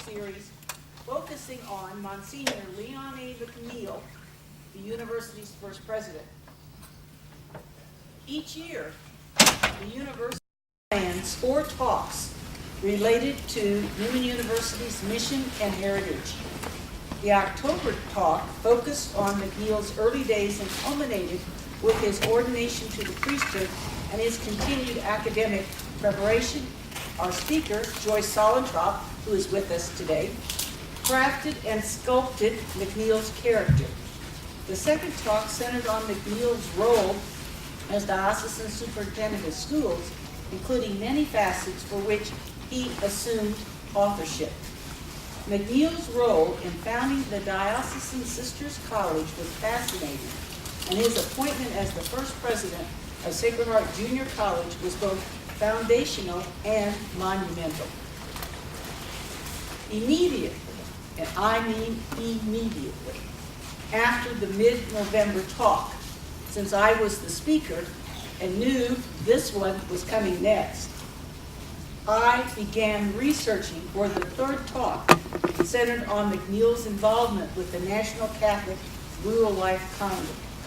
series focusing on Monsignor Leon A. McNeill, the university's first president. Each year, the university plans 4 talks related to Newman University's mission and heritage. The October talk focused on McNeill's early days and culminated with his ordination to the priesthood and his continued academic preparation. Our speaker, Joyce Solentrop, who is with us today, crafted and sculpted McNeill's character. The second talk centered on McNeill's role as diocesan superintendent of schools, including many facets for which he assumed authorship. McNeill's role in founding the Diocesan Sisters College was fascinating, and his appointment as the first president of Sacred Heart Junior College was both foundational and monumental. Immediately, and I mean immediately, after the mid-November talk, since I was the speaker and knew this one was coming next, I began researching for the third talk centered on McNeill's involvement with the National Catholic Rural Life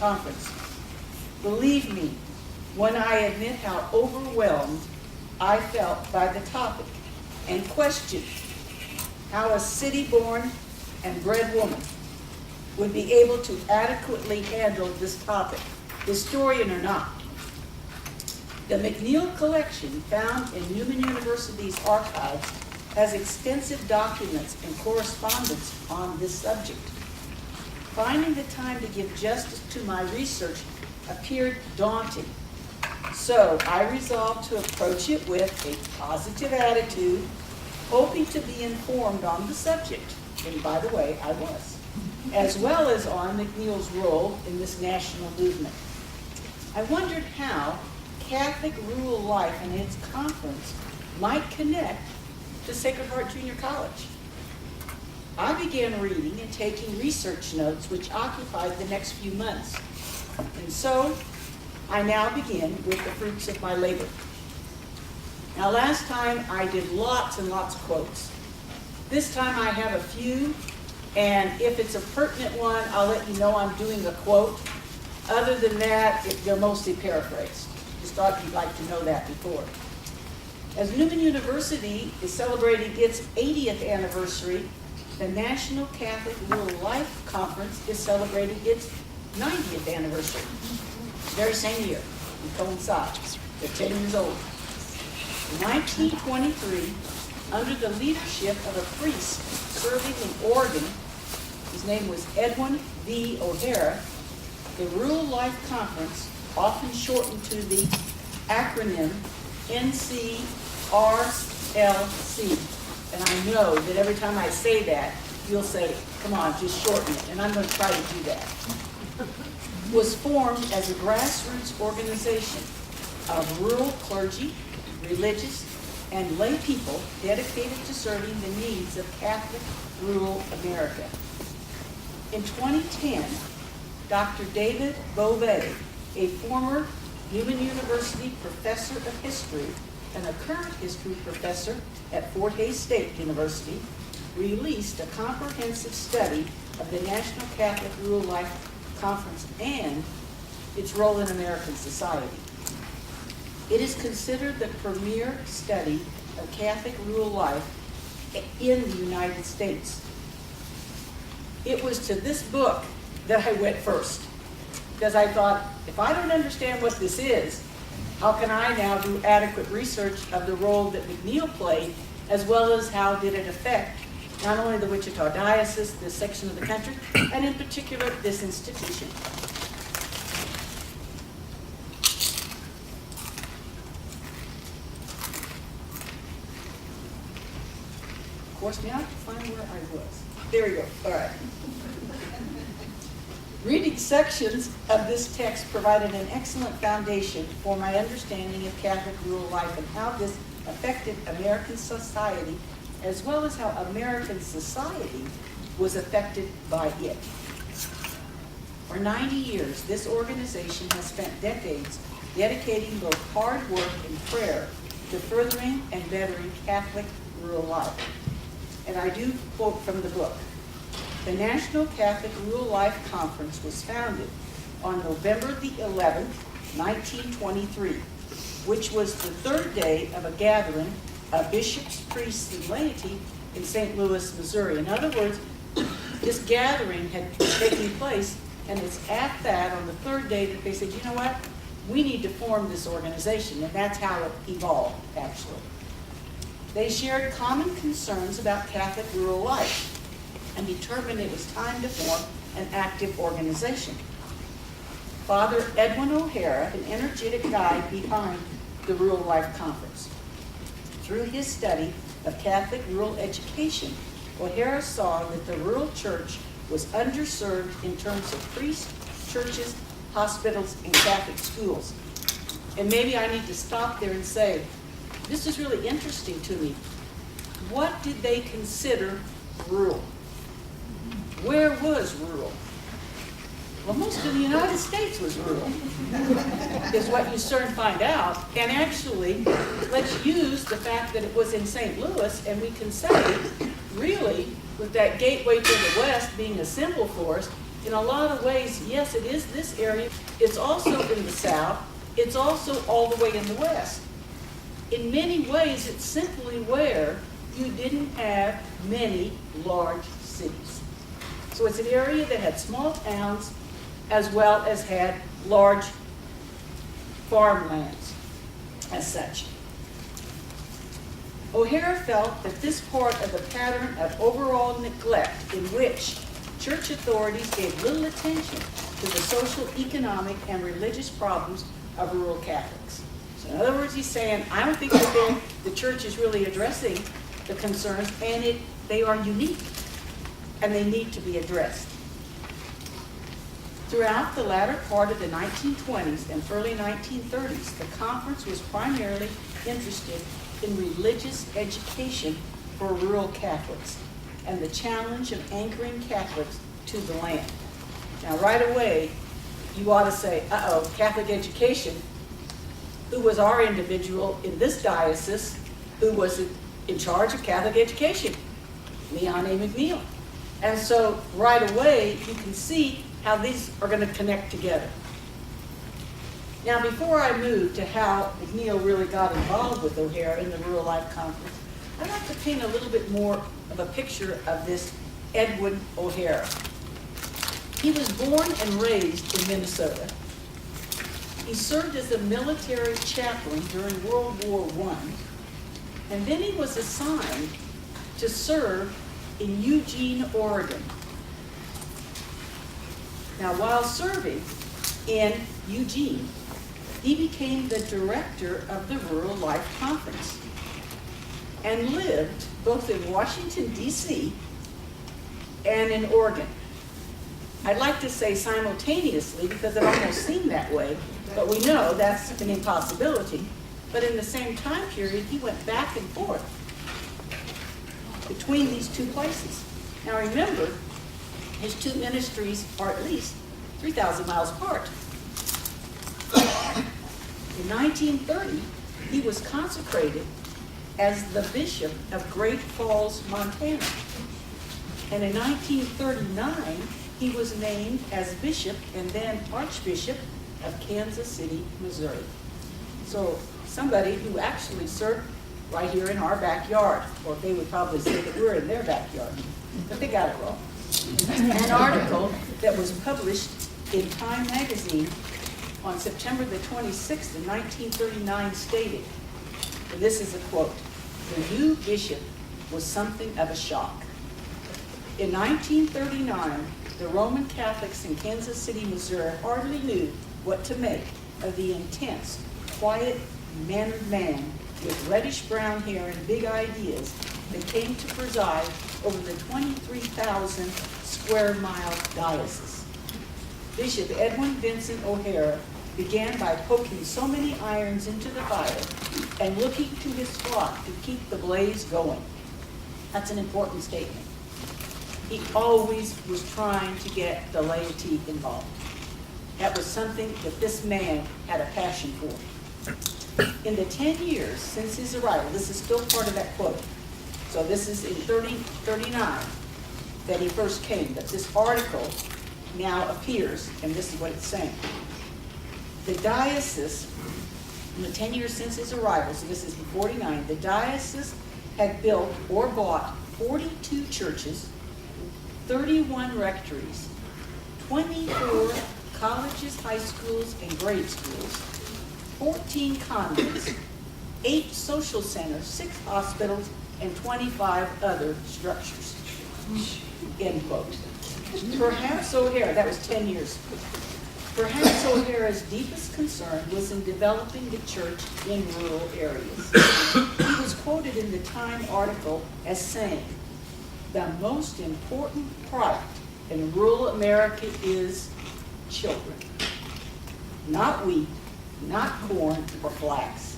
Conference. Believe me when I admit how overwhelmed I felt by the topic and questioned how a city-born and bred woman would be able to adequately handle this topic, historian or not. The McNeill collection, found in Newman University's archives, has extensive documents and correspondence on this subject. Finding the time to give justice to my research appeared daunting, so I resolved to approach it with a positive attitude, hoping to be informed on the subject, and by the way, I was, as well as on McNeill's role in this national movement. I wondered how Catholic rural life and its conference might connect to Sacred Heart Junior College. I began reading and taking research notes which occupied the next few months. And so I now begin with the fruits of my labor. Now last time I did lots and lots of quotes. This time I have a few, and if it's a pertinent one, I'll let you know I'm doing a quote. Other than that, they're mostly paraphrased. Just thought you'd like to know that before. As Newman University is celebrating its 80th anniversary, the National Catholic Rural Life Conference is celebrating its 90th anniversary. Very same year. We coincide. They're 10 years old. In 1923, under the leadership of a priest serving in Oregon, his name was Edwin V. O'Hara, the Rural Life Conference, often shortened to the acronym NCRLC. And I know that every time I say that, you'll say, come on, just shorten it. And I'm going to try to do that. Was formed as a grassroots organization of rural clergy, religious, and lay people dedicated to serving the needs of Catholic rural America. In 2010, Dr. David Beauvais, a former Newman University professor of history and a current history professor at Fort Hays State University, released a comprehensive study of the National Catholic Rural Life Conference and its role in American society. It is considered the premier study of Catholic rural life in the United States. It was to this book that I went first, because I thought, if I don't understand what this is, how can I now do adequate research of the role that McNeill played, as well as how did it affect not only the Wichita Diocese, this section of the country, and in particular, this institution. Of course, now I have to find where I was. There we go. All right. Reading sections of this text provided an excellent foundation for my understanding of Catholic rural life and how this affected American society, as well as how American society was affected by it. For 90 years, this organization has spent decades dedicating both hard work and prayer to furthering and bettering Catholic rural life. and I do quote from the book. The National Catholic Rural Life Conference was founded on November the 11th, 1923, which was the third day of a gathering of bishops, priests, and laity in St. Louis, Missouri. In other words, this gathering had taken place, and it's at that, on the third day, that they said, you know what, we need to form this organization, and that's how it evolved, actually. They shared common concerns about Catholic rural life and determined it was time to form an active organization. Father Edwin O'Hara, an energetic guy behind the Rural Life Conference. Through his study of Catholic rural education, O'Hara saw that the rural church was underserved in terms of priests, churches, hospitals, and Catholic schools. And maybe I need to stop there and say, this is really interesting to me. What did they consider rural? Where was rural? Well, most of the United States was rural, is what you soon find out. And actually, let's use the fact that it was in St. Louis, and we can say, really, with that gateway to the west being a symbol for us, in a lot of ways, yes, it is this area. It's also in the south. It's also all the way in the west. In many ways, it's simply where you didn't have many large cities. So it's an area that had small towns as well as had large farmlands as such. O'Hara felt that this part of the pattern of overall neglect in which church authorities gave little attention to the social, economic, and religious problems of rural Catholics. So in other words, he's saying, I don't think that the church is really addressing the concerns, and they are unique, and they need to be addressed. Throughout the latter part of the 1920s and early 1930s, the conference was primarily interested in religious education for rural Catholics and the challenge of anchoring Catholics to the land. Now, right away, you ought to say, uh-oh, Catholic education. Who was our individual in this diocese who was in charge of Catholic education? Leon A. McNeill. And so, right away, you can see how these are going to connect together. Now, before I move to how McNeill really got involved with O'Hara in the Rural Life Conference, I'd like to paint a little bit more of a picture of this Edwin O'Hara. He was born and raised in Minnesota. He served as a military chaplain during World War I, and then he was assigned to serve in Eugene, Oregon. Now, while serving in Eugene, he became the director of the Rural Life Conference and lived both in Washington, D.C. and in Oregon. I'd like to say simultaneously because it almost seemed that way, but we know that's an impossibility. But in the same time period, he went back and forth between these two places. Now remember, his two ministries are at least 3,000 miles apart. In 1930, he was consecrated as the Bishop of Great Falls, Montana. And in 1939, he was named as Bishop and then Archbishop of Kansas City, Missouri. So somebody who actually served right here in our backyard, or they would probably say that we're in their backyard, but they got it wrong. An article that was published in Time magazine on September the 26th of 1939 stated, and this is a quote, "The new bishop was something of a shock. In 1939, the Roman Catholics in Kansas City, Missouri hardly knew what to make of the intense, quiet-mannered man with reddish-brown hair and big ideas that came to preside over the 23,000 square mile diocese. Bishop Edwin Vincent O'Hara began by poking so many irons into the fire and looking to his flock to keep the blaze going." That's an important statement. He always was trying to get the laity involved. That was something that this man had a passion for. In the 10 years since his arrival, this is still part of that quote, So this is in 39 that he first came, but this article now appears, and this is what it's saying. The diocese, in the 10 years since his arrival, so this is in 49, the diocese had built or bought 42 churches, 31 rectories, 24 colleges, high schools, and grade schools, 14 convents, 8 social centers, 6 hospitals, and 25 other structures. End quote. Perhaps O'Hara, that was 10 years. Perhaps O'Hara's deepest concern was in developing the church in rural areas. He was quoted in the Time article as saying, "The most important product in rural America is children. Not wheat, not corn or flax.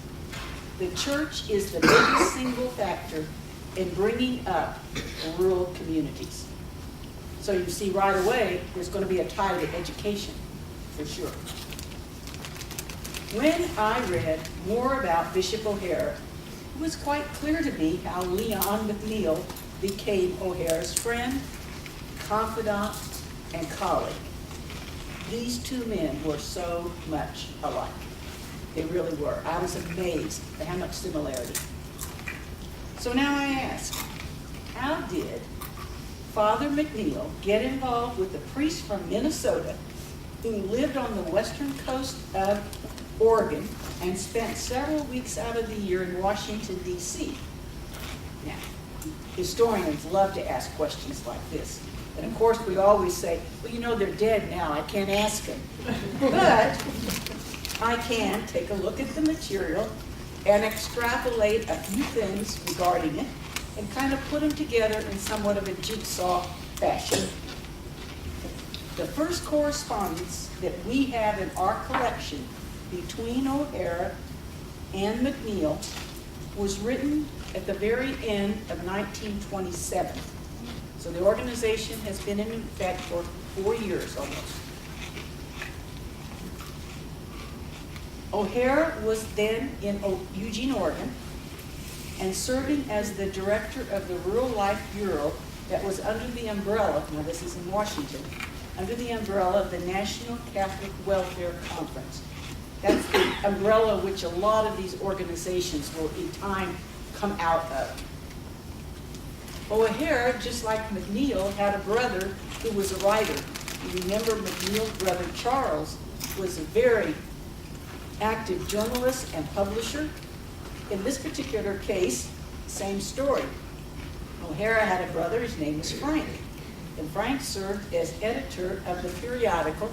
The church is the biggest single factor in bringing up rural communities." So you see right away, there's going to be a tie to education, for sure. When I read more about Bishop O'Hara, it was quite clear to me how Leon McNeill became O'Hara's friend, confidant, and colleague. These two men were so much alike. They really were. I was amazed at how much similarity. So now I ask, how did Father McNeill get involved with a priest from Minnesota who lived on the western coast of Oregon and spent several weeks out of the year in Washington, D.C.? Now, historians love to ask questions like this. And of course, we always say, well, you know, they're dead now. I can't ask them. But I can take a look at the material and extrapolate a few things regarding it and kind of put them together in somewhat of a jigsaw fashion. The first correspondence that we have in our collection between O'Hara and McNeill was written at the very end of 1927. So the organization has been in effect for 4 years almost. O'Hara was then in Eugene, Oregon, and serving as the director of the Rural Life Bureau that was under the umbrella, now this is in Washington, under the umbrella of the National Catholic Welfare Conference. That's the umbrella which a lot of these organizations will in time come out of. O'Hara, just like McNeill, had a brother who was a writer. You remember McNeill's brother Charles was a very active journalist and publisher. In this particular case, same story. O'Hara had a brother, his name was Frank. And Frank served as editor of the periodical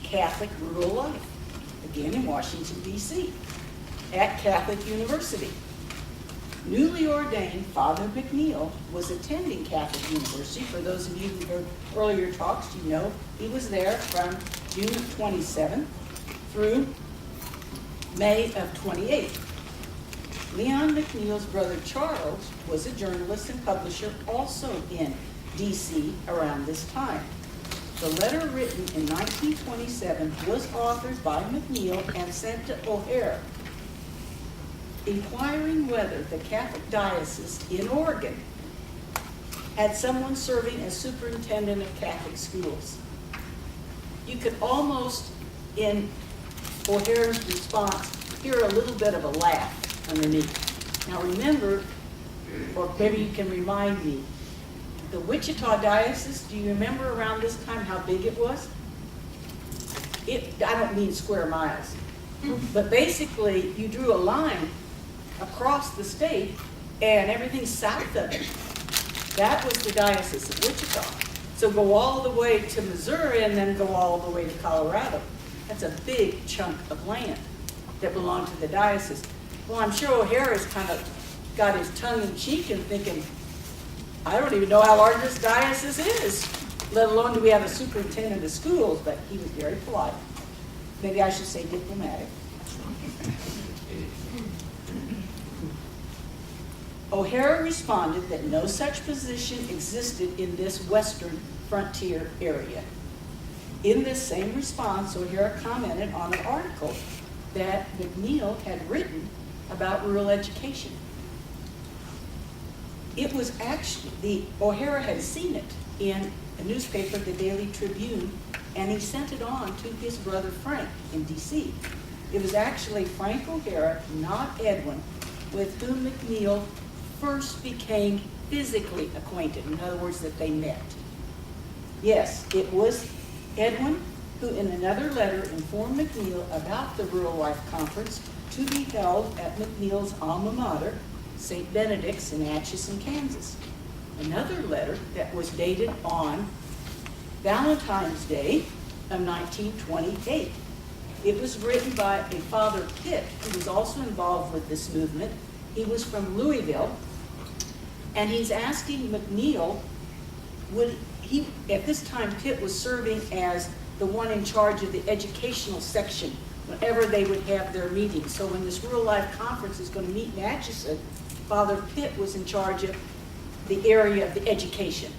Catholic Rural Life, again in Washington, D.C., at Catholic University. Newly ordained, Father McNeill was attending Catholic University. For those of you who heard earlier talks, you know he was there from June of 27 through May of 28. Leon McNeill's brother Charles was a journalist and publisher also in D.C. around this time. The letter written in 1927 was authored by McNeill and sent to O'Hara, inquiring whether the Catholic diocese in Oregon had someone serving as superintendent of Catholic schools. You could almost, in O'Hara's response, hear a little bit of a laugh underneath. Now remember, or maybe you can remind me, the Wichita diocese, do you remember around this time how big it was? I don't mean square miles, but basically you drew a line across the state and everything south of it. That was the Diocese of Wichita. So go all the way to Missouri and then go all the way to Colorado. That's a big chunk of land that belonged to the diocese. Well, I'm sure O'Hara's kind of got his tongue in cheek and thinking, I don't even know how large this diocese is, let alone do we have a superintendent of schools, but he was very polite. Maybe I should say diplomatic. O'Hara responded that no such position existed in this western frontier area. In this same response, O'Hara commented on an article that McNeill had written about rural education. It was actually, O'Hara had seen it in a newspaper, the Daily Tribune, and he sent it on to his brother Frank in DC. It was actually Frank O'Hara, not Edwin, with whom McNeill first became physically acquainted. In other words, that they met. Yes, it was Edwin who in another letter informed McNeill about the Rural Life Conference to be held at McNeill's alma mater, St. Benedict's in Atchison, Kansas. Another letter that was dated on Valentine's Day of 1928. It was written by a Father Pitt, who was also involved with this movement. He was from Louisville, and he's asking McNeill, at this time Pitt was serving as the one in charge of the educational section whenever they would have their meetings. So when this Rural Life Conference is going to meet in Atchison, Father Pitt was in charge of the area of the education.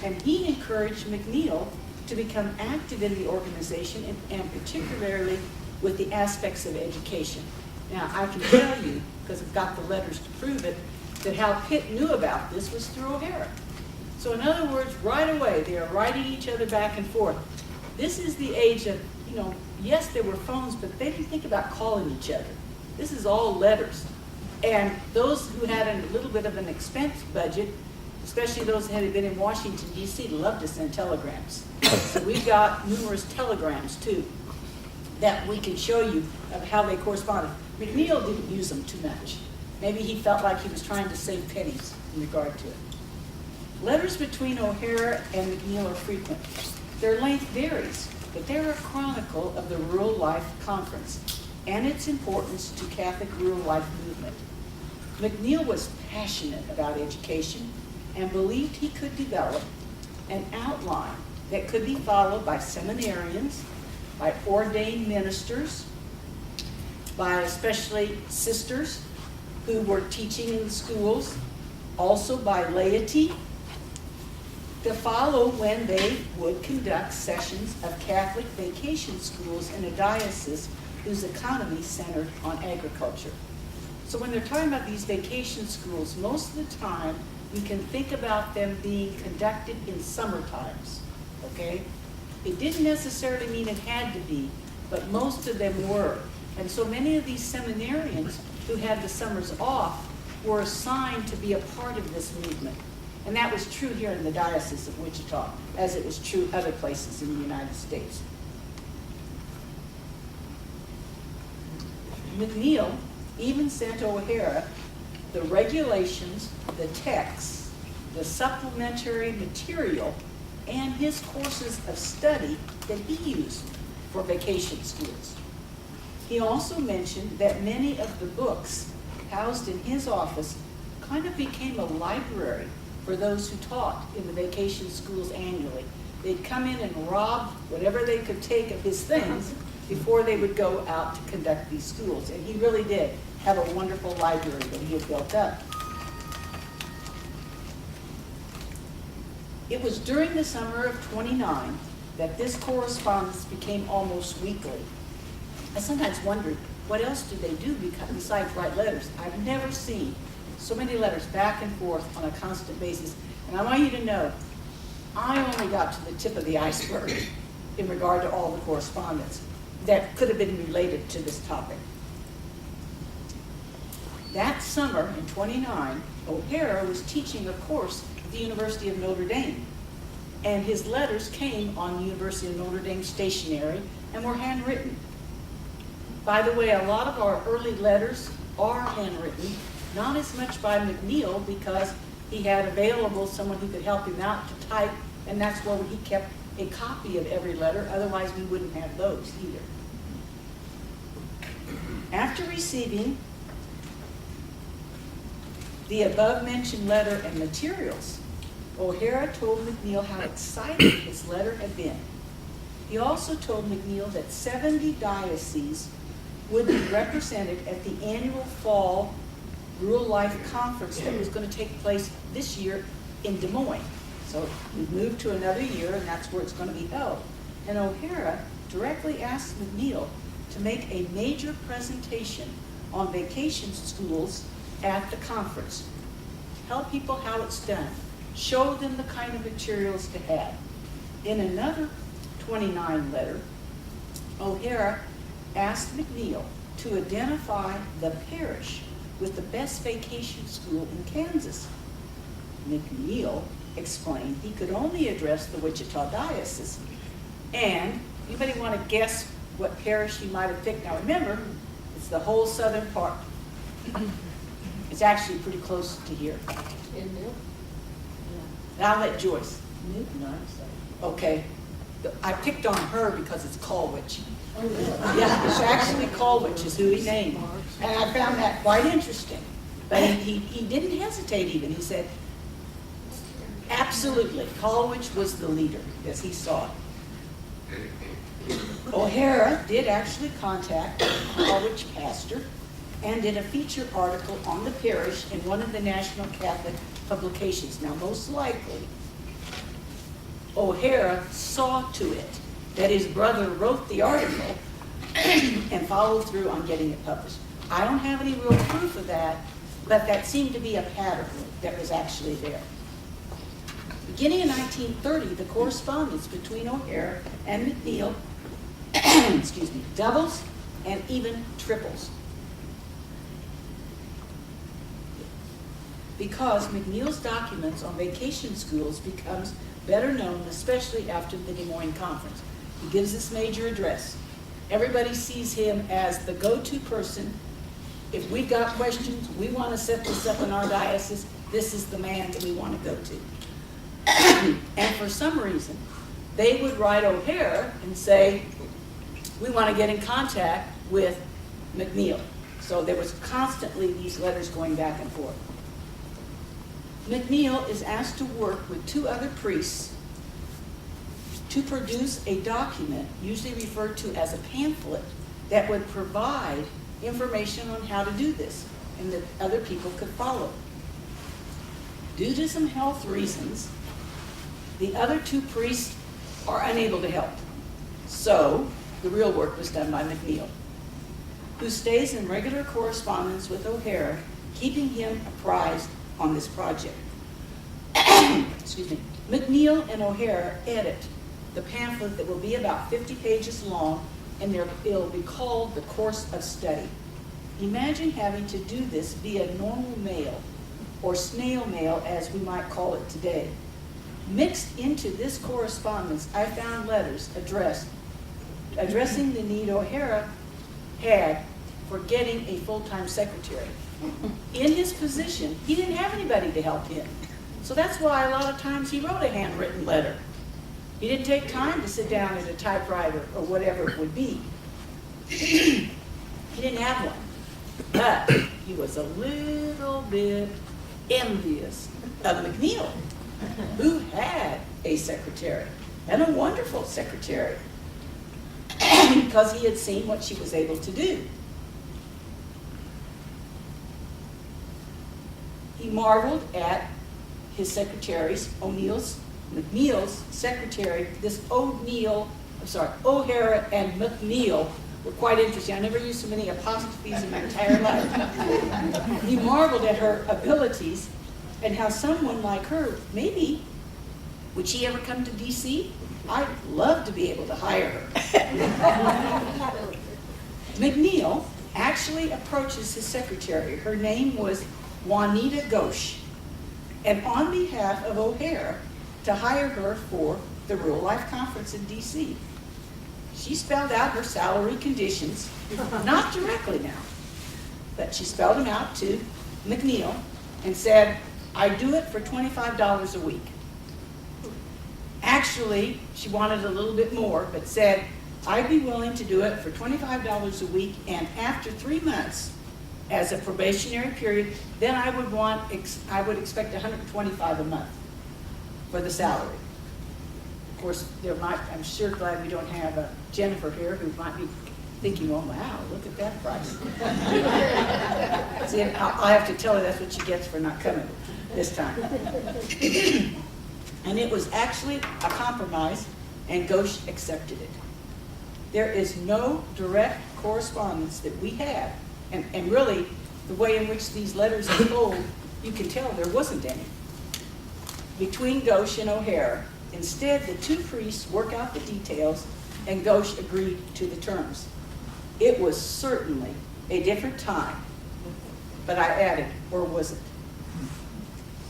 And he encouraged McNeill to become active in the organization and particularly with the aspects of education. Now, I can tell you, because I've got the letters to prove it, that how Pitt knew about this was through O'Hara. So in other words, right away, they are writing each other back and forth. This is the age of, yes, there were phones, but they didn't think about calling each other. This is all letters. And those who had a little bit of an expense budget, especially those that had been in Washington, D.C., loved to send telegrams. So we've got numerous telegrams, too, that we can show you of how they corresponded. McNeill didn't use them too much. Maybe he felt like he was trying to save pennies in regard to it. Letters between O'Hara and McNeill are frequent. Their length varies, but they're a chronicle of the Rural Life Conference and its importance to Catholic rural life movement. McNeill was passionate about education and believed he could develop an outline that could be followed by seminarians, by ordained ministers, by especially sisters who were teaching in the schools, also by laity, to follow when they would conduct sessions of Catholic vacation schools in a diocese whose economy centered on agriculture. So when they're talking about these vacation schools, most of the time you can think about them being conducted in summer times, okay? It didn't necessarily mean it had to be, but most of them were. And so many of these seminarians who had the summers off were assigned to be a part of this movement. And that was true here in the Diocese of Wichita, as it was true other places in the United States. McNeill even sent O'Hara the regulations, the texts, the supplementary material, and his courses of study that he used for vacation schools. He also mentioned that many of the books housed in his office kind of became a library for those who taught in the vacation schools annually. They'd come in and rob whatever they could take of his things before they would go out to conduct these schools. And he really did have a wonderful library that he had built up. It was during the summer of '29 that this correspondence became almost weekly. I sometimes wondered, what else do they do besides write letters? I've never seen so many letters back and forth on a constant basis. And I want you to know, I only got to the tip of the iceberg in regard to all the correspondence that could have been related to this topic. That summer in '29, O'Hara was teaching a course at the University of Notre Dame. And his letters came on the University of Notre Dame stationery and were handwritten. By the way, a lot of our early letters are handwritten, not as much by McNeill because he had available someone who could help him out to type, and that's where he kept a copy of every letter, otherwise we wouldn't have those either. After receiving the above-mentioned letter and materials, O'Hara told McNeill how excited his letter had been. He also told McNeill that 70 dioceses would be represented at the annual fall Rural Life Conference that was going to take place this year in Des Moines. So we've moved to another year, and that's where it's going to be held. And O'Hara directly asked McNeill to make a major presentation on vacation schools at the conference. tell people how it's done, show them the kind of materials to have. In another 29 letter, O'Hara asked McNeill to identify the parish with the best vacation school in Kansas. McNeill explained he could only address the Wichita Diocese. And anybody want to guess what parish he might have picked? Now remember, it's the whole southern part. It's actually pretty close to here. In Mill? And I'll let Joyce. Newman, Okay. I picked on her because it's Colwich. Oh, really? Yeah, it's actually Colwich is who he named. And I found that quite interesting. But he didn't hesitate even. He said, absolutely, Colwich was the leader as he saw it. O'Hara did actually contact the Colwich pastor and did a feature article on the parish in one of the National Catholic publications. Now, most likely, O'Hara saw to it that his brother wrote the article and followed through on getting it published. I don't have any real proof of that, but that seemed to be a pattern that was actually there. Beginning in 1930, the correspondence between O'Hara and McNeill excuse me, doubles and even triples. Because McNeill's documents on vacation schools becomes better known, especially after the Des Moines Conference. He gives this major address. Everybody sees him as the go-to person. If we've got questions, we want to set this up in our diocese, this is the man that we want to go to. And for some reason, they would write O'Hara and say, we want to get in contact with McNeill. So there was constantly these letters going back and forth. McNeill is asked to work with two other priests to produce a document, usually referred to as a pamphlet, that would provide information on how to do this and that other people could follow. Due to some health reasons, the other two priests are unable to help. So the real work was done by McNeill, who stays in regular correspondence with O'Hara, keeping him apprised on this project. Excuse me. McNeill and O'Hara edit the pamphlet that will be about 50 pages long, and it'll be called the Course of Study. Imagine having to do this via normal mail, or snail mail as we might call it today. Mixed into this correspondence, I found letters addressing the need O'Hara had for getting a full-time secretary. In his position, he didn't have anybody to help him. So that's why a lot of times he wrote a handwritten letter. He didn't take time to sit down at a typewriter or whatever it would be. He didn't have one. But he was a little bit envious of McNeill, who had a secretary, and a wonderful secretary, because he had seen what she was able to do. He marveled at his secretaries, McNeill's secretary, O'Hara and McNeill were quite interesting. I never used so many apostrophes in my entire life. He marveled at her abilities and how someone like her, maybe, would she ever come to DC? I'd love to be able to hire her. McNeill actually approaches his secretary. Her name was Juanita Ghosh, and on behalf of O'Hara, to hire her for the Real Life Conference in DC. She spelled out her salary conditions, not directly now, but she spelled them out to McNeill and said, I do it for $25 a week. Actually, she wanted a little bit more, but said, I'd be willing to do it for $25 a week, and after 3 months, as a probationary period, then I would expect $125 a month for the salary. Of course, I'm sure glad we don't have Jennifer here, who might be thinking, oh wow, look at that price. See, I'll have to tell her that's what she gets for not coming this time. And it was actually a compromise, and Ghosh accepted it. There is no direct correspondence that we have, and really the way in which these letters unfold you can tell there wasn't any. Between Ghosh and O'Hara, instead the two priests work out the details and Ghosh agreed to the terms. It was certainly a different time, but I added, or was it?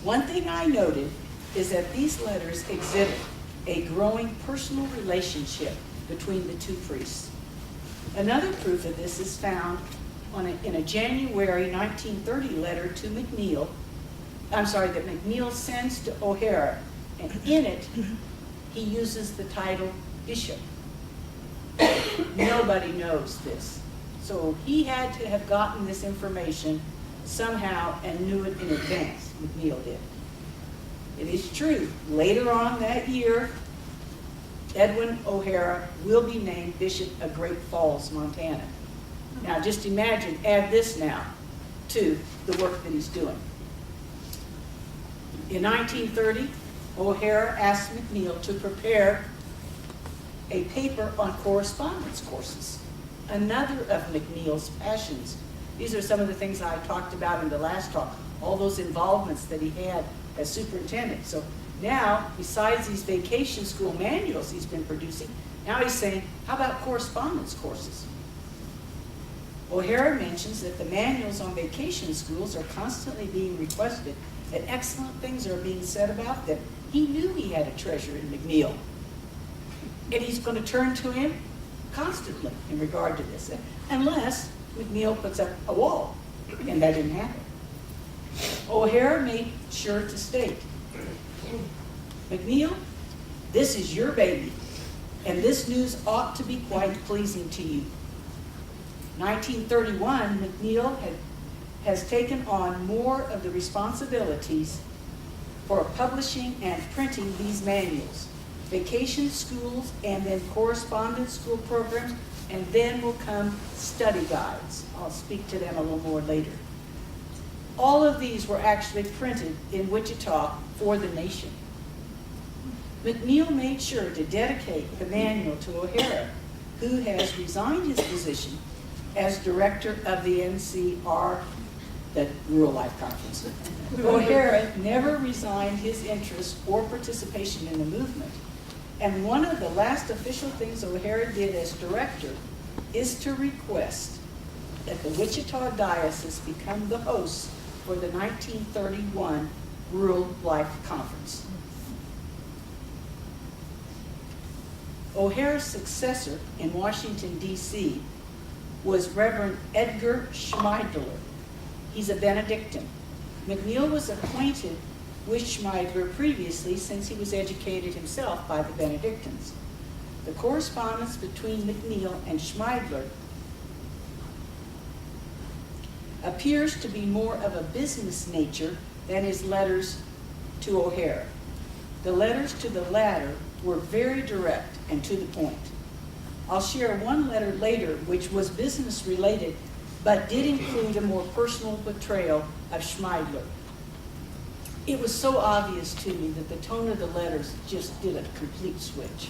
One thing I noted is that these letters exhibit a growing personal relationship between the two priests. Another proof of this is found in a January 1930 letter to McNeill, that McNeill sends to O'Hara, and in it, he uses the title bishop. Nobody knows this. So he had to have gotten this information somehow and knew it in advance, McNeill did. It is true, later on that year, Edwin O'Hara will be named Bishop of Great Falls, Montana. Now just imagine, add this now to the work that he's doing. In 1930, O'Hara asked McNeill to prepare a paper on correspondence courses, another of McNeill's passions. These are some of the things I talked about in the last talk, all those involvements that he had as superintendent. So now, besides these vacation school manuals he's been producing, now he's saying, how about correspondence courses? O'Hara mentions that the manuals on vacation schools are constantly being requested, and excellent things are being said about them. He knew he had a treasure in McNeill, and he's going to turn to him constantly in regard to this, unless McNeill puts up a wall, and that didn't happen. O'Hara made sure to state, McNeill, this is your baby, and this news ought to be quite pleasing to you. 1931, McNeill has taken on more of the responsibilities for publishing and printing these manuals, vacation schools, and then correspondence school programs, and then will come study guides. I'll speak to them a little more later. All of these were actually printed in Wichita for the nation. McNeill made sure to dedicate the manual to O'Hara, who has resigned his position as director of the NCR, the Rural Life Conference. O'Hara never resigned his interest or participation in the movement. And one of the last official things O'Hara did as director is to request that the Wichita Diocese become the host for the 1931 Rural Life Conference. O'Hara's successor in Washington, D.C. was Reverend Edgar Schmeidler. He's a Benedictine. McNeill was acquainted with Schmeidler previously since he was educated himself by the Benedictines. The correspondence between McNeill and Schmeidler appears to be more of a business nature than his letters to O'Hara. The letters to the latter were very direct and to the point. I'll share one letter later which was business related, but did include a more personal portrayal of Schmeidler. It was so obvious to me that the tone of the letters just did a complete switch.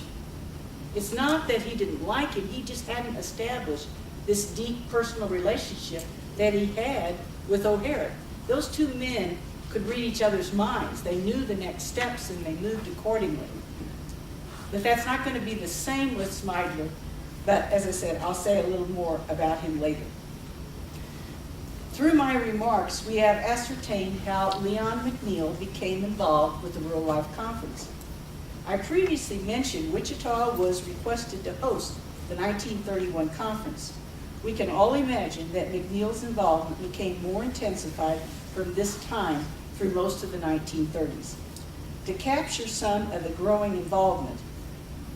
It's not that he didn't like him, he just hadn't established this deep personal relationship that he had with O'Hara. Those two men could read each other's minds. They knew the next steps and they moved accordingly. But that's not going to be the same with Schmeidler, but as I said, I'll say a little more about him later. Through my remarks, we have ascertained how Leon McNeill became involved with the Rural Life Conference. I previously mentioned Wichita was requested to host the 1931 conference. We can all imagine that McNeill's involvement became more intensified from this time through most of the 1930s. To capture some of the growing involvement,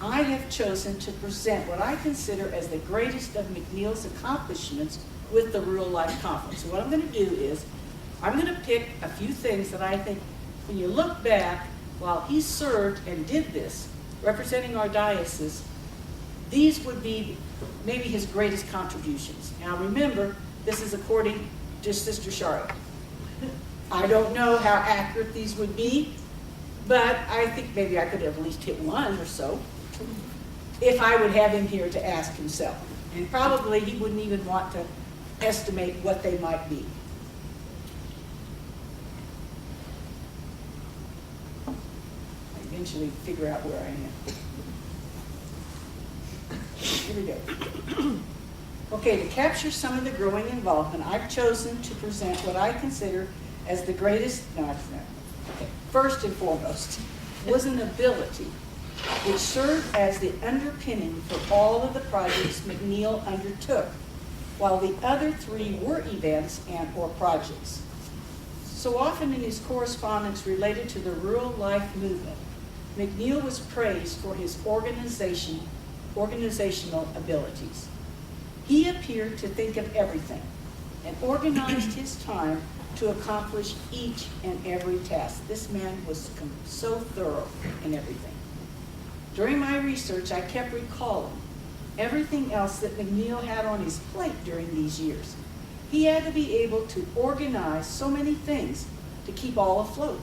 I have chosen to present what I consider as the greatest of McNeill's accomplishments with the Rural Life Conference. So what I'm going to do is, I'm going to pick a few things that I think, when you look back, while he served and did this, representing our diocese, these would be maybe his greatest contributions. Now remember, this is according to Sister Charlotte. I don't know how accurate these would be, but I think maybe I could at least hit one or so, if I would have him here to ask himself. And probably he wouldn't even want to estimate what they might be. eventually figure out where I am. Here we go. Okay, to capture some of the growing involvement, I've chosen to present what I consider as the greatest, no, it's not. Okay. First and foremost, was an ability which served as the underpinning for all of the projects McNeill undertook, while the other three were events and or projects. So often in his correspondence related to the rural life movement, McNeill was praised for his organizational abilities. He appeared to think of everything and organized his time to accomplish each and every task. This man was so thorough in everything. During my research, I kept recalling everything else that McNeill had on his plate during these years. He had to be able to organize so many things to keep all afloat.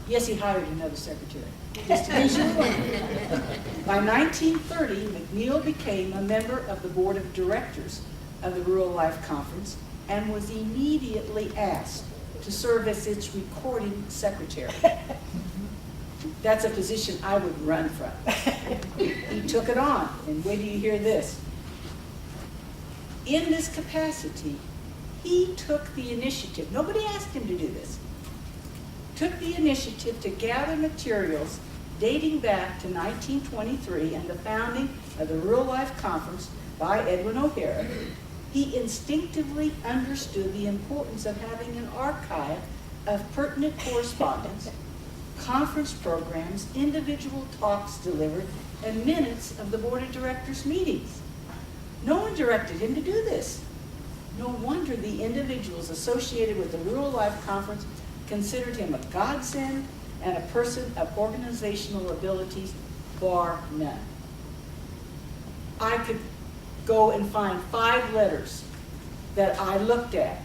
Yes, he hired another secretary, just to be sure. By 1930, McNeill became a member of the board of directors of the Rural Life Conference and was immediately asked to serve as its recording secretary. That's a position I would run from. He took it on, and wait till you hear this. In this capacity, he took the initiative. Nobody asked him to do this. Took the initiative to gather materials dating back to 1923 and the founding of the Rural Life Conference by Edwin O'Hara. He instinctively understood the importance of having an archive of pertinent correspondence, conference programs, individual talks delivered, and minutes of the board of directors meetings. No one directed him to do this. No wonder the individuals associated with the Rural Life Conference considered him a godsend and a person of organizational abilities, bar none. I could go and find 5 letters that I looked at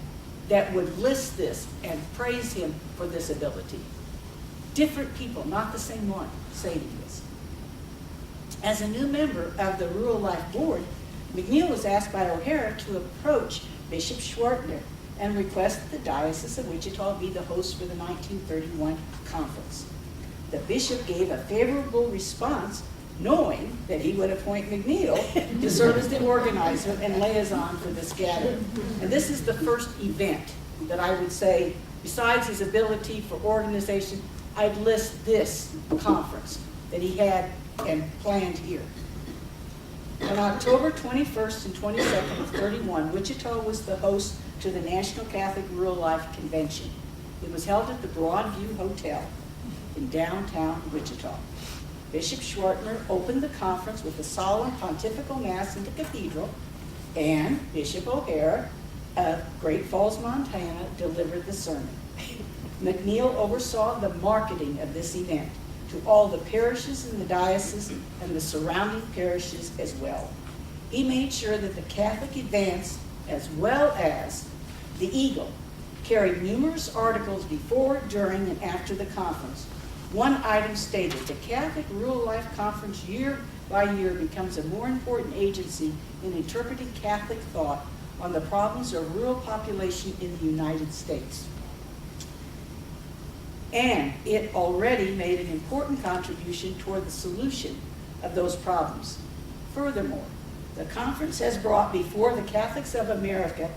that would list this and praise him for this ability. Different people, not the same one, saying this. As a new member of the Rural Life Board, McNeill was asked by O'Hara to approach Bishop Schwartner and request that the Diocese of Wichita be the host for the 1931 conference. The bishop gave a favorable response, knowing that he would appoint McNeill to serve as the organizer and liaison for this gathering. And this is the first event that I would say, besides his ability for organization, I'd list this conference that he had and planned here. On October 21st and 22nd of 31, Wichita was the host to the National Catholic Rural Life Convention. It was held at the Broadview Hotel in downtown Wichita. Bishop Schwartner opened the conference with a solemn pontifical mass in the cathedral, and Bishop O'Hara of Great Falls, Montana, delivered the sermon. McNeill oversaw the marketing of this event to all the parishes in the diocese and the surrounding parishes as well. He made sure that the Catholic Advance, as well as the Eagle, carried numerous articles before, during, and after the conference. One item stated, the Catholic Rural Life Conference year by year becomes a more important agency in interpreting Catholic thought on the problems of rural population in the United States. And it already made an important contribution toward the solution of those problems. Furthermore, the conference has brought before the Catholics of America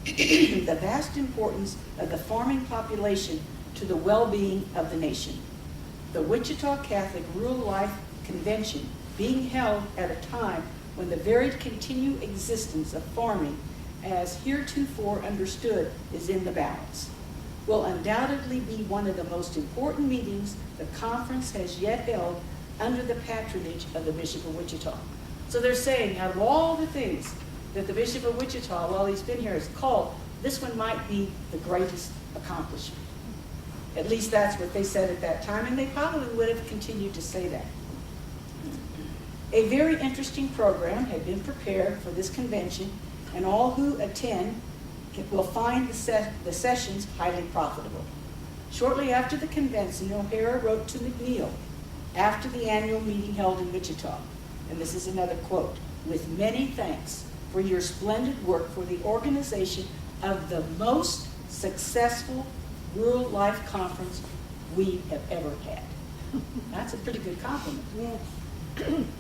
the vast importance of the farming population to the well-being of the nation. The Wichita Catholic Rural Life Convention, being held at a time when the very continued existence of farming as heretofore understood is in the balance, will undoubtedly be one of the most important meetings the conference has yet held under the patronage of the Bishop of Wichita. So they're saying, out of all the things that the Bishop of Wichita, while he's been here, has called, this one might be the greatest accomplishment. At least that's what they said at that time, and they probably would have continued to say that. A very interesting program had been prepared for this convention, and all who attend will find the sessions highly profitable. Shortly after the convention, O'Hara wrote to McNeill after the annual meeting held in Wichita, and this is another quote, "With many thanks for your splendid work for the organization of the most successful rural life conference we have ever had." That's a pretty good compliment.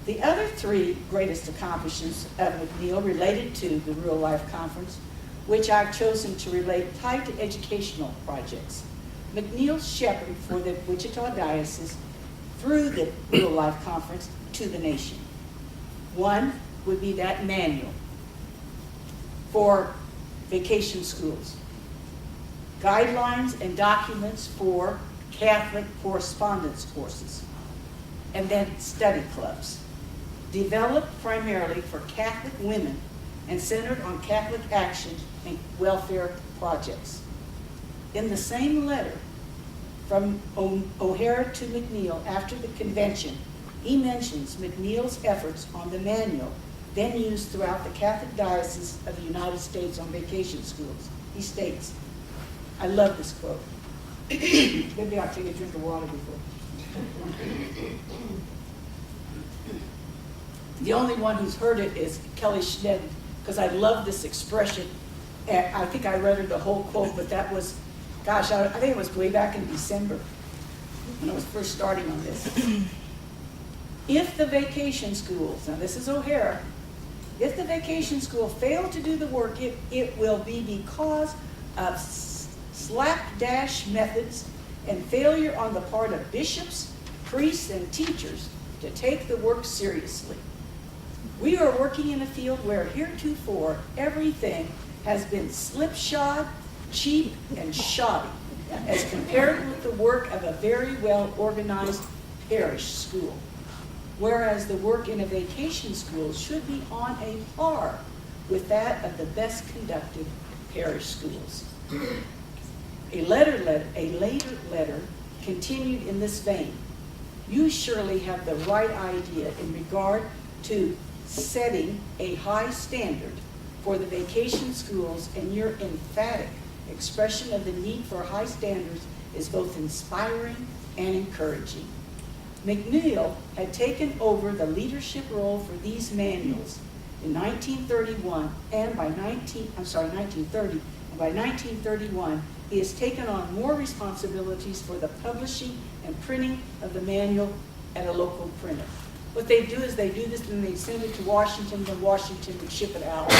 The other three greatest accomplishments of McNeill related to the Real Life Conference, which I've chosen to relate tied to educational projects. McNeill shepherded for the Wichita Diocese through the Real Life Conference to the nation. One would be that manual for vacation schools, guidelines and documents for Catholic correspondence courses, and then study clubs, developed primarily for Catholic women and centered on Catholic action and welfare projects. In the same letter from O'Hara to McNeill after the convention, he mentions McNeill's efforts on the manual then used throughout the Catholic Diocese of the United States on vacation schools. He states, I love this quote. Maybe I'll take a drink of water before. The only one who's heard it is Kelly Schnedden, because I love this expression. And I think I read her the whole quote, but that was, gosh, I think it was way back in December when I was first starting on this. If the vacation schools, now this is O'Hara, if the vacation school failed to do the work, it will be because of slapdash methods and failure on the part of bishops, priests, and teachers to take the work seriously. We are working in a field where heretofore everything has been slipshod, cheap, and shoddy as compared with the work of a very well organized parish school. Whereas the work in a vacation school should be on a par with that of the best conducted parish schools. A later letter continued in this vein. You surely have the right idea in regard to setting a high standard for the vacation schools, and your emphatic expression of the need for high standards is both inspiring and encouraging. McNeill had taken over the leadership role for these manuals in 1931, and by 1930, and by 1931, he has taken on more responsibilities for the publishing and printing of the manual at a local printer. What they do is they do this and they send it to Washington, then Washington would ship it out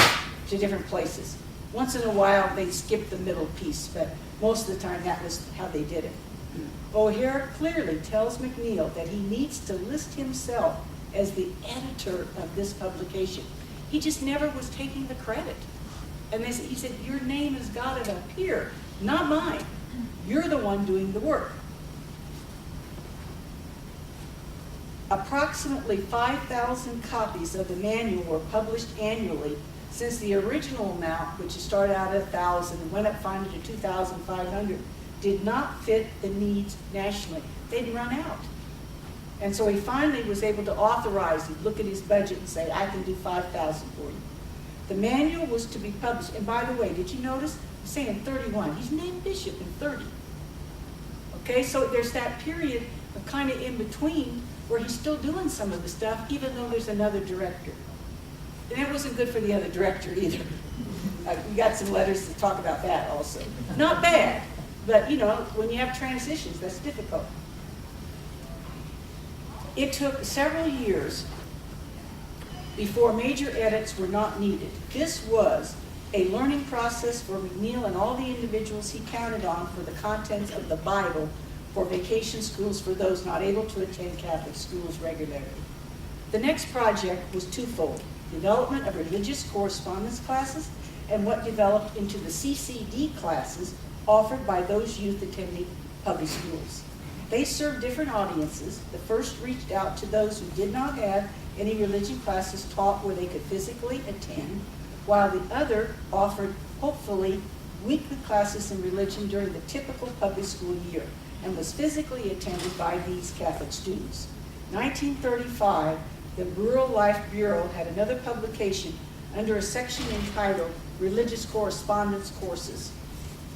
to different places. Once in a while, they'd skip the middle piece, but most of the time that was how they did it. O'Hara clearly tells McNeill that he needs to list himself as the editor of this publication. He just never was taking the credit. And he said, your name has got to appear, not mine. You're the one doing the work. Approximately 5,000 copies of the manual were published annually since the original amount, which started out at 1,000 and went up finally to 2,500, did not fit the needs nationally. They'd run out. And so he finally was able to authorize, he'd look at his budget and say, I can do 5,000 for you. The manual was to be published, and by the way, did you notice? I'm saying 31. He's named bishop in 30. Okay, so there's that period of kind of in between where he's still doing some of the stuff, even though there's another director. And it wasn't good for the other director either. We got some letters to talk about that also. Not bad, but you know, when you have transitions, that's difficult. It took several years before major edits were not needed. This was a learning process for McNeill and all the individuals he counted on for the contents of the Bible for vacation schools for those not able to attend Catholic schools regularly. The next project was twofold: development of religious correspondence classes and what developed into the CCD classes offered by those youth attending public schools. They served different audiences. The first reached out to those who did not have any religion classes taught where they could physically attend, while the other offered, hopefully, weekly classes in religion during the typical public school year and was physically attended by these Catholic students. 1935, the Rural Life Bureau had another publication under a section entitled Religious Correspondence Courses.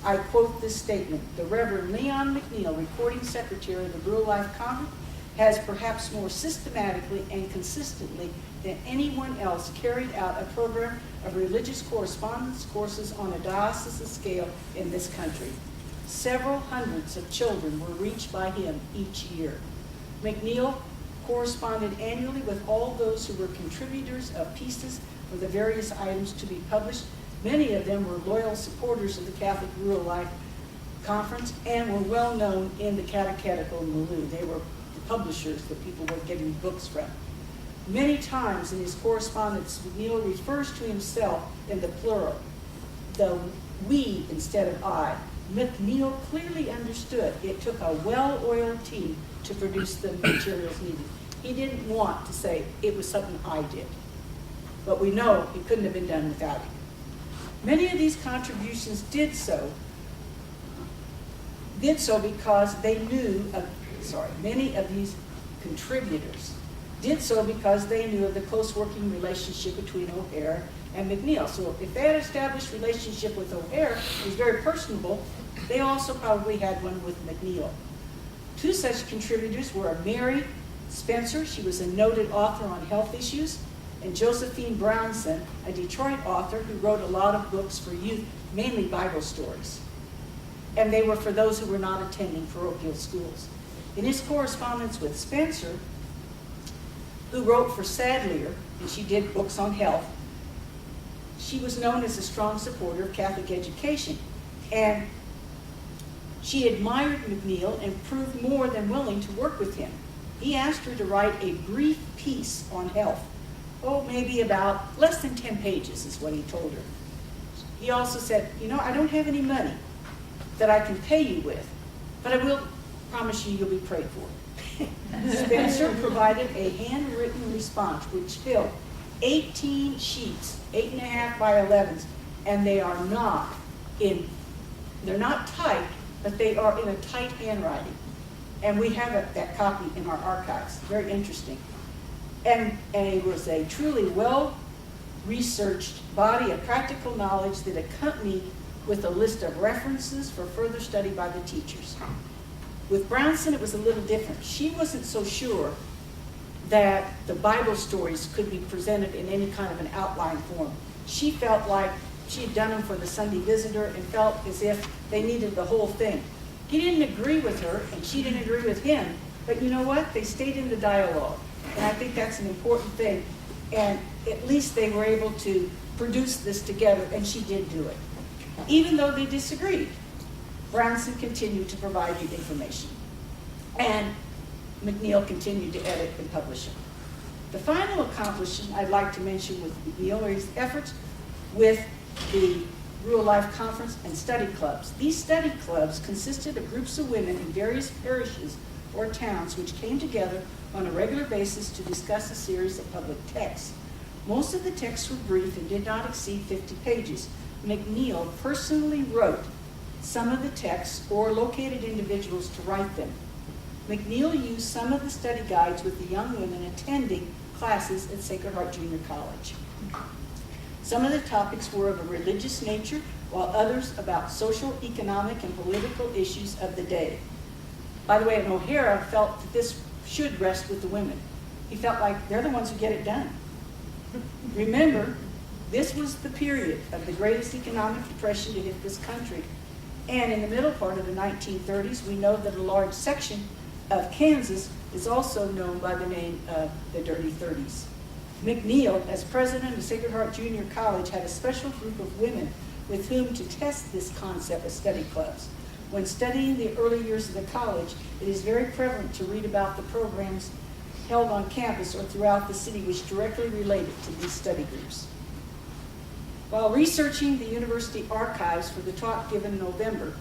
I quote this statement: the Reverend Leon McNeill, recording secretary of the Rural Life Conference, has perhaps more systematically and consistently than anyone else carried out a program of religious correspondence courses on a diocesan scale in this country. Several hundreds of children were reached by him each year. McNeill corresponded annually with all those who were contributors of pieces for the various items to be published. Many of them were loyal supporters of the Catholic Rural Life Conference and were well known in the catechetical milieu. They were the publishers that people were getting books from. Many times in his correspondence, McNeill refers to himself in the plural, the we instead of I. McNeill clearly understood it took a well-oiled team to produce the materials needed. He didn't want to say it was something I did, but we know it couldn't have been done without him. Many of these contributions did so because they knew of, many of these contributors did so because they knew of the close working relationship between O'Hare and McNeill. So if they had established relationship with O'Hare, it was very personable, they also probably had one with McNeill. Two such contributors were Mary Spencer, she was a noted author on health issues, and Josephine Brownson, a Detroit author who wrote a lot of books for youth, mainly Bible stories. And they were for those who were not attending parochial schools. In his correspondence with Spencer, who wrote for Sadleir, and she did books on health, she was known as a strong supporter of Catholic education. And she admired McNeill and proved more than willing to work with him. He asked her to write a brief piece on health. Oh, maybe about less than 10 pages is what he told her. He also said, you know, I don't have any money that I can pay you with, but I will promise you you'll be prayed for. Spencer provided a handwritten response which filled 18 sheets, 8.5 by 11s, and they're not typed, but they are in a tight handwriting. And we have that copy in our archives. Very interesting. And it was a truly well-researched body of practical knowledge that accompanied with a list of references for further study by the teachers. With Brownson, it was a little different. She wasn't so sure that the Bible stories could be presented in any kind of an outline form. She felt like she had done them for the Sunday Visitor and felt as if they needed the whole thing. He didn't agree with her, and she didn't agree with him, but you know what? They stayed in the dialogue, and I think that's an important thing. And at least they were able to produce this together, and she did do it. Even though they disagreed, Brownson continued to provide the information, and McNeill continued to edit and publish it. The final accomplishment I'd like to mention with McNeill are his efforts with the Rural Life Conference and study clubs. These study clubs consisted of groups of women in various parishes or towns which came together on a regular basis to discuss a series of public texts. Most of the texts were brief and did not exceed 50 pages. McNeill personally wrote some of the texts or located individuals to write them. McNeill used some of the study guides with the young women attending classes at Sacred Heart Junior College. Some of the topics were of a religious nature, while others about social, economic, and political issues of the day. By the way, and O'Hara felt that this should rest with the women. He felt like they're the ones who get it done. Remember, this was the period of the greatest economic depression to hit this country. And in the middle part of the 1930s, we know that a large section of Kansas is also known by the name of the Dirty 30s. McNeill, as president of Sacred Heart Junior College, had a special group of women with whom to test this concept of study clubs. When studying the early years of the college, it is very prevalent to read about the programs held on campus or throughout the city which directly related to these study groups. While researching the university archives for the talk given in November,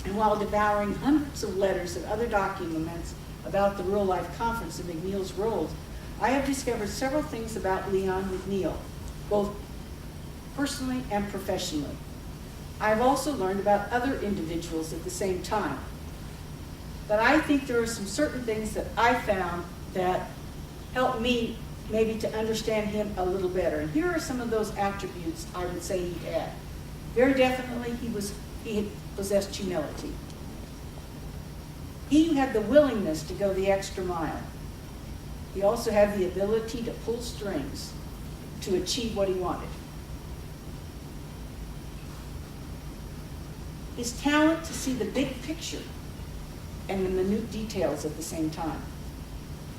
and while devouring hundreds of letters and other documents about the Rural Life Conference and McNeill's roles, I have discovered several things about Leon McNeill, both personally and professionally. I have also learned about other individuals at the same time. But I think there are some certain things that I found that helped me maybe to understand him a little better. And here are some of those attributes I would say he had. Very definitely, he possessed humility. He had the willingness to go the extra mile. He also had the ability to pull strings to achieve what he wanted. His talent to see the big picture and the minute details at the same time.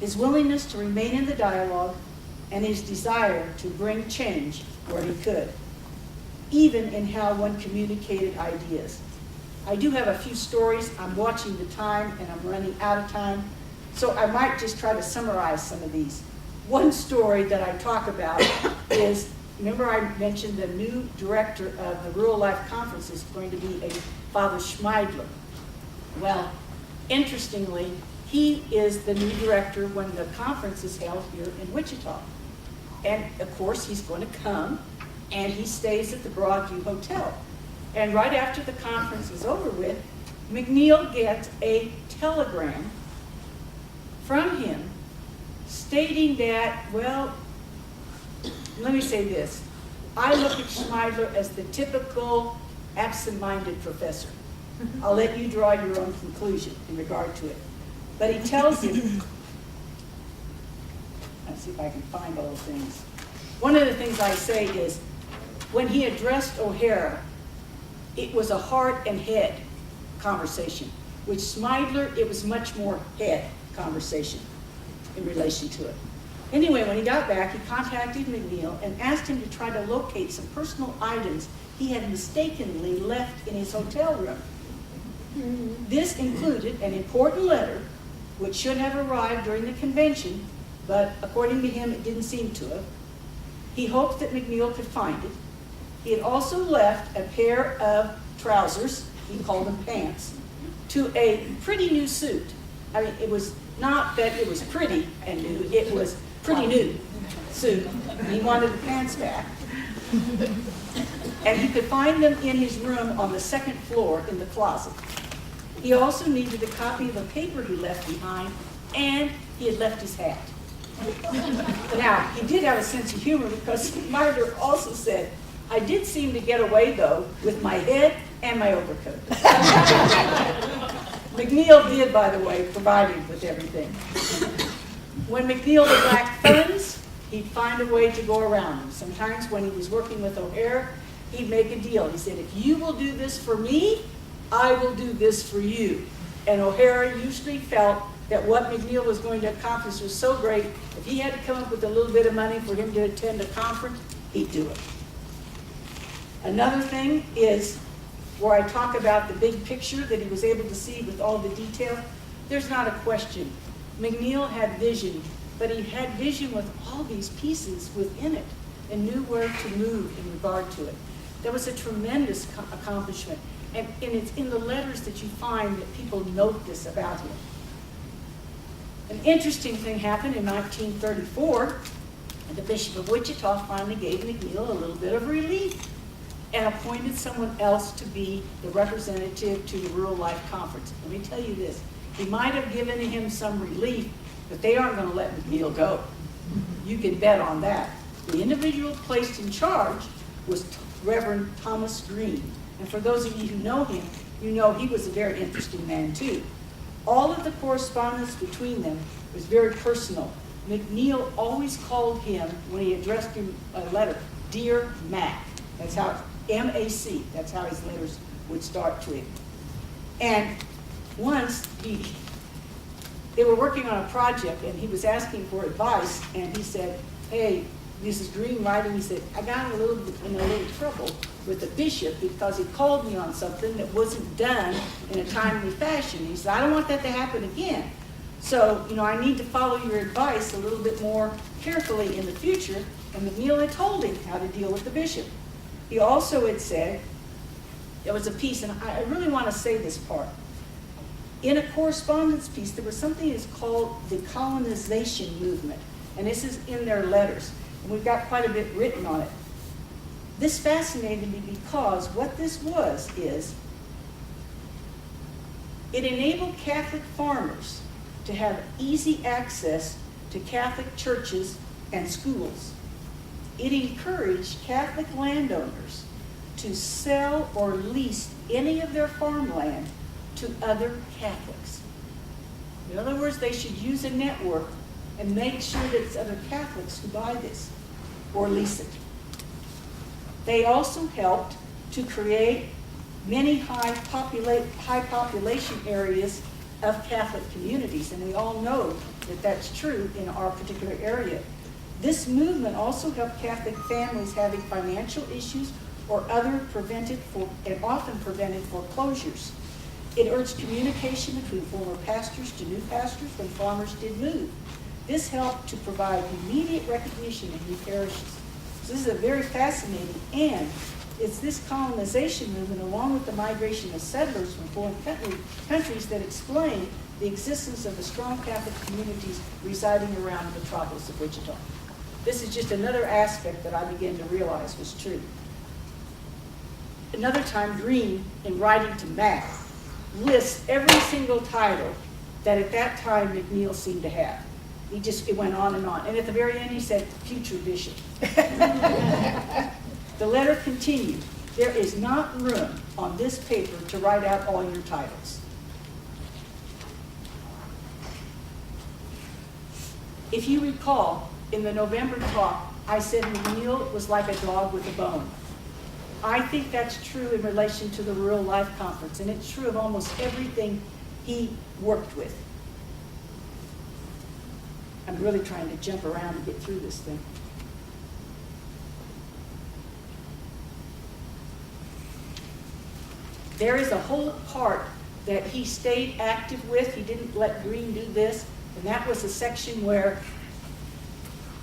his willingness to remain in the dialogue, and his desire to bring change where he could, even in how one communicated ideas. I do have a few stories. I'm watching the time and I'm running out of time, so I might just try to summarize some of these. One story that I talk about is, remember I mentioned the new director of the Rural Life Conference is going to be a Father Schmeidler. Well, interestingly, he is the new director when the conference is held here in Wichita. And of course, he's going to come, and he stays at the Broadview Hotel. And right after the conference is over with, McNeill gets a telegram from him stating that, well, let me say this. I look at Schmeidler as the typical absent-minded professor. I'll let you draw your own conclusion in regard to it. But he tells him, let's see if I can find all the things. One of the things I say is, when he addressed O'Hara, it was a heart and head conversation. With Schmeidler, it was much more head conversation in relation to it. Anyway, when he got back, he contacted McNeill and asked him to try to locate some personal items he had mistakenly left in his hotel room. This included an important letter, which should have arrived during the convention, but according to him, it didn't seem to have. He hoped that McNeill could find it. He had also left a pair of trousers, he called them pants, to a pretty new suit. I mean, it was not that it was pretty and new, it was pretty new suit. He wanted the pants back. And he could find them in his room on the second floor in the closet. He also needed a copy of a paper he left behind, and he had left his hat. Now, he did have a sense of humor because Schmeidler also said, I did seem to get away, though, with my head and my overcoat. McNeill did, by the way, provide him with everything. When McNeill would lack funds, he'd find a way to go around them. Sometimes when he was working with O'Hara, he'd make a deal. He said, if you will do this for me, I will do this for you. And O'Hara usually felt that what McNeill was going to accomplish was so great, if he had to come up with a little bit of money for him to attend a conference, he'd do it. Another thing is where I talk about the big picture that he was able to see with all the detail. There's not a question. McNeill had vision, but he had vision with all these pieces within it and knew where to move in regard to it. That was a tremendous accomplishment. And it's in the letters that you find that people note this about him. An interesting thing happened in 1934, and the Bishop of Wichita finally gave McNeill a little bit of relief and appointed someone else to be the representative to the Rural Life Conference. Let me tell you this, he might have given him some relief, but they aren't going to let McNeill go. You can bet on that. The individual placed in charge was Reverend Thomas Green. And for those of you who know him, you know he was a very interesting man too. All of the correspondence between them was very personal. McNeill always called him, when he addressed him a letter, Dear Mac. That's how, M-A-C, that's how his letters would start to him. And once they were working on a project and he was asking for advice, and he said, hey, Mrs. Green writing, he said, I got in a little trouble with the bishop because he called me on something that wasn't done in a timely fashion. He said, I don't want that to happen again. So, I need to follow your advice a little bit more carefully in the future. And McNeill had told him how to deal with the bishop. He also had said, there was a piece, and I really want to say this part. In a correspondence piece, there was something that's called the colonization movement. And this is in their letters. And we've got quite a bit written on it. This fascinated me because what this was is, it enabled Catholic farmers to have easy access to Catholic churches and schools. It encouraged Catholic landowners to sell or lease any of their farmland to other Catholics. In other words, they should use a network and make sure that it's other Catholics who buy this or lease it. They also helped to create many high population areas of Catholic communities, and we all know that that's true in our particular area. This movement also helped Catholic families having financial issues or other often prevented foreclosures. It urged communication between former pastors to new pastors when farmers did move. This helped to provide immediate recognition in new parishes. So this is a very fascinating, and it's this colonization movement along with the migration of settlers from foreign countries that explain the existence of the strong Catholic communities residing around the metropolis of Wichita. This is just another aspect that I began to realize was true. Another time, Green, in writing to Mac, lists every single title that at that time McNeill seemed to have. It went on. And at the very end, he said, future bishop. The letter continued, there is not room on this paper to write out all your titles. If you recall, in the November talk, I said McNeill was like a dog with a bone. I think that's true in relation to the Rural Life Conference, and it's true of almost everything he worked with. I'm really trying to jump around to get through this thing. There is a whole part that he stayed active with. He didn't let Green do this, and that was a section where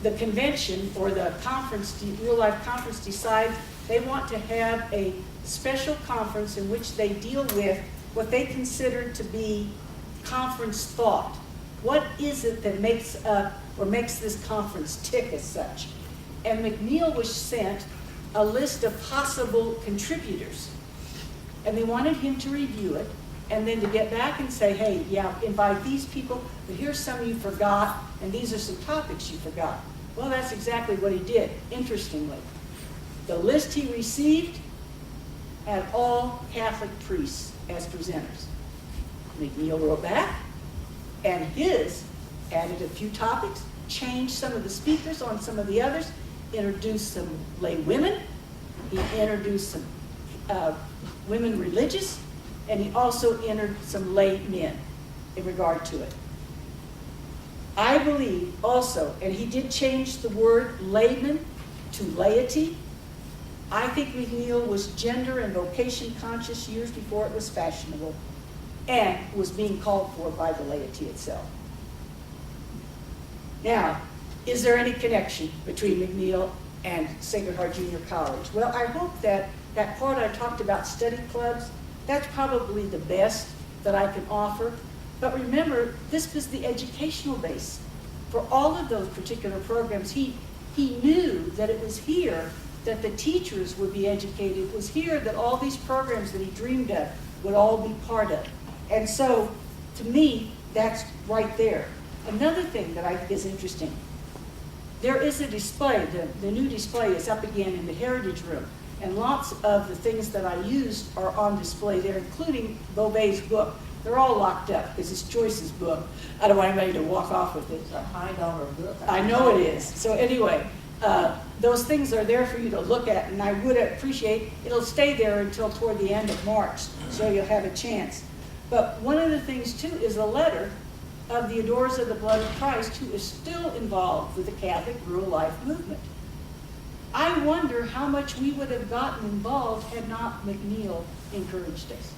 the convention or the conference, the Real Life Conference, decides they want to have a special conference in which they deal with what they consider to be conference thought. What is it that makes this conference tick as such? And McNeill was sent a list of possible contributors. And they wanted him to review it and then to get back and say, hey, yeah, invite these people, but here's some you forgot, and these are some topics you forgot. Well, that's exactly what he did, interestingly. The list he received had all Catholic priests as presenters. McNeill wrote back, and his added a few topics, changed some of the speakers on some of the others, introduced some lay women, he introduced some women religious, and he also entered some lay men in regard to it. I believe also, and he did change the word layman to laity. I think McNeill was gender and vocation conscious years before it was fashionable and was being called for by the laity itself. Now, is there any connection between McNeill and Sacred Heart Junior College? Well, I hope that that part I talked about, study clubs, that's probably the best that I can offer. But remember, this was the educational base for all of those particular programs. He knew that it was here that the teachers would be educated. It was here that all these programs that he dreamed of would all be part of. And so, to me, that's right there. Another thing that I think is interesting, there is a display, the new display is up again in the Heritage Room, and lots of the things that I used are on display there, including Beauvais' book. They're all locked up because it's Joyce's book. I don't want anybody to walk off with it. It's a $5 book. I know it is. So anyway, those things are there for you to look at, and I would appreciate, it'll stay there until toward the end of March, so you'll have a chance. But one of the things, too, is a letter of the Adorers of the Blood of Christ, who is still involved with the Catholic Rural Life movement. I wonder how much we would have gotten involved had not McNeill encouraged us.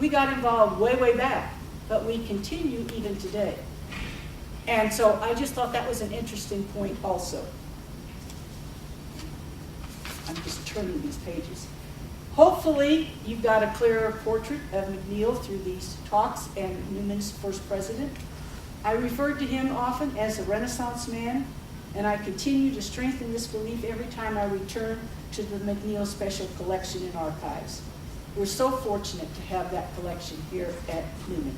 We got involved way, way back, but we continue even today. And so I just thought that was an interesting point also. I'm just turning these pages. Hopefully, you've got a clearer portrait of McNeill through these talks and Newman's first president. I referred to him often as a Renaissance man, and I continue to strengthen this belief every time I return to the McNeill Special Collection and Archives. We're so fortunate to have that collection here at Newman.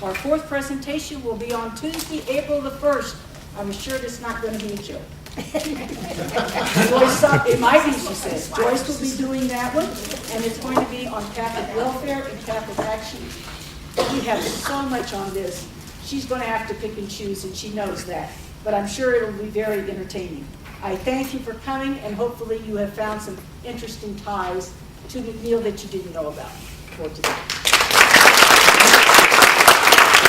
Our fourth presentation will be on Tuesday, April the 1st. I'm assured it's not going to be a joke. Joyce, it might be, she says. Joyce will be doing that one, and it's going to be on Catholic welfare and Catholic action. We have so much on this. She's going to have to pick and choose, and she knows that. But I'm sure it'll be very entertaining. I thank you for coming, and hopefully you have found some interesting ties to McNeill that you didn't know about for today.